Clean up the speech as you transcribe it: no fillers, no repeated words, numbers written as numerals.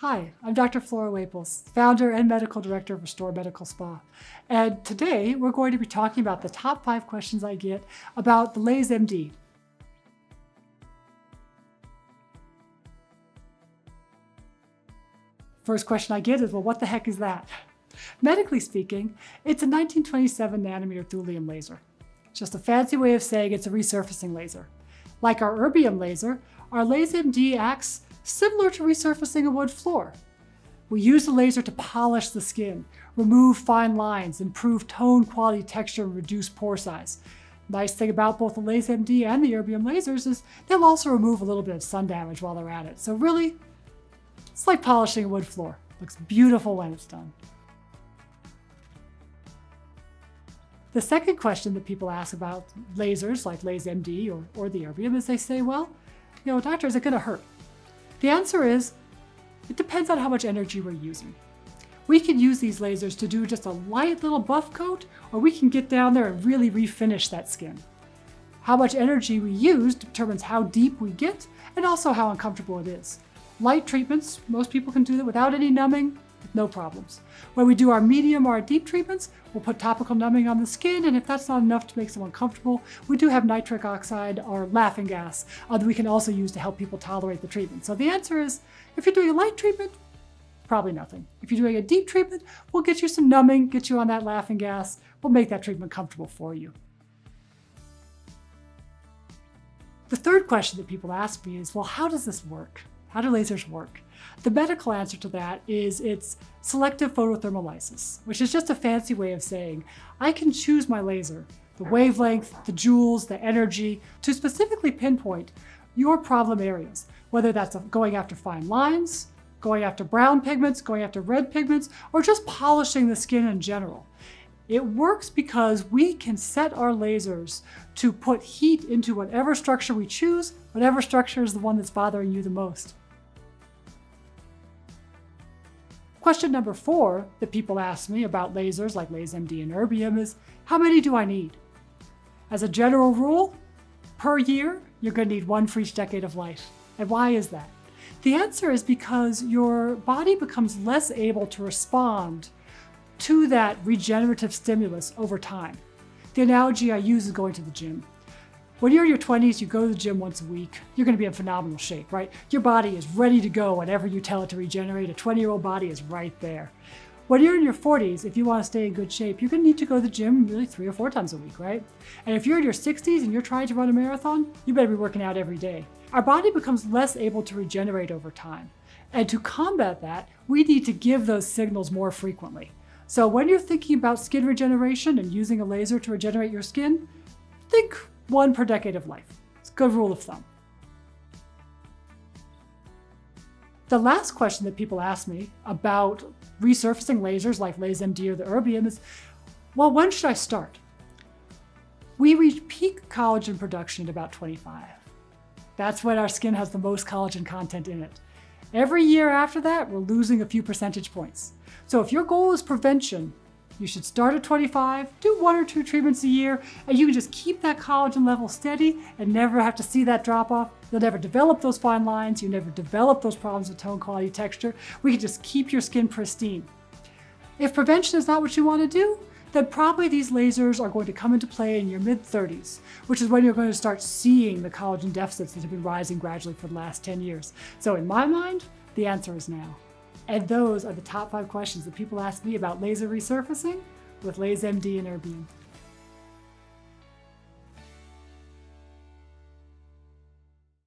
Hi, I'm Dr. Flora Waples, founder and medical director of RESTOR Medical Spa. And today we're going to be talking about the top 5 questions I get about the LaseMD. First question I get is, well, what the heck is that? Medically speaking, it's a 1927 nanometer thulium laser. It's just a fancy way of saying it's a resurfacing laser. Like our erbium laser, our LaseMD acts similar to resurfacing a wood floor. We use the laser to polish the skin, remove fine lines, improve tone, quality, texture, and reduce pore size. Nice thing about both the LaseMD and the erbium lasers is they'll also remove a little bit of sun damage while they're at it. So really, it's like polishing a wood floor. Looks beautiful when it's done. The second question that people ask about lasers like LaseMD or the erbium is they say, well, doctor, is it going to hurt? The answer is, it depends on how much energy we're using. We can use these lasers to do just a light little buff coat, or we can get down there and really refinish that skin. How much energy we use determines how deep we get and also how uncomfortable it is. Light treatments, most people can do that without any numbing, no problems. When we do our medium or our deep treatments, we'll put topical numbing on the skin, and if that's not enough to make someone comfortable, we do have nitric oxide or laughing gas that we can also use to help people tolerate the treatment. So the answer is, if you're doing a light treatment, probably nothing. If you're doing a deep treatment, we'll get you some numbing, get you on that laughing gas, we'll make that treatment comfortable for you. The third question that people ask me is, well, how does this work? How do lasers work? The medical answer to that is it's selective photothermolysis, which is just a fancy way of saying I can choose my laser, the wavelength, the joules, the energy, to specifically pinpoint your problem areas, whether that's going after fine lines, going after brown pigments, going after red pigments, or just polishing the skin in general. It works because we can set our lasers to put heat into whatever structure we choose, whatever structure is the one that's bothering you the most. Question number 4 that people ask me about lasers like LaseMD and erbium is, how many do I need? As a general rule, per year, you're going to need 1 for each decade of life. And why is that? The answer is because your body becomes less able to respond to that regenerative stimulus over time. The analogy I use is going to the gym. When you're in your 20s, you go to the gym once a week, you're going to be in phenomenal shape, right? Your body is ready to go whenever you tell it to regenerate. A 20-year-old body is right there. When you're in your 40s, if you want to stay in good shape, you're going to need to go to the gym really 3 or 4 times a week, right? And if you're in your 60s and you're trying to run a marathon, you better be working out every day. Our body becomes less able to regenerate over time. And to combat that, we need to give those signals more frequently. So when you're thinking about skin regeneration and using a laser to regenerate your skin, think 1 per decade of life. It's a good rule of thumb. The last question that people ask me about resurfacing lasers like LaseMD or the erbium is, well, when should I start? We reach peak collagen production at about 25. That's when our skin has the most collagen content in it. Every year after that, we're losing a few percentage points. So if your goal is prevention, you should start at 25, do 1 or 2 treatments a year, and you can just keep that collagen level steady and never have to see that drop off. You'll never develop those fine lines. You never develop those problems with tone, quality, texture. We can just keep your skin pristine. If prevention is not what you want to do, then probably these lasers are going to come into play in your mid-30s, which is when you're going to start seeing the collagen deficits that have been rising gradually for the last 10 years. So in my mind, the answer is now. And those are the top 5 questions that people ask me about laser resurfacing with LaseMD and erbium.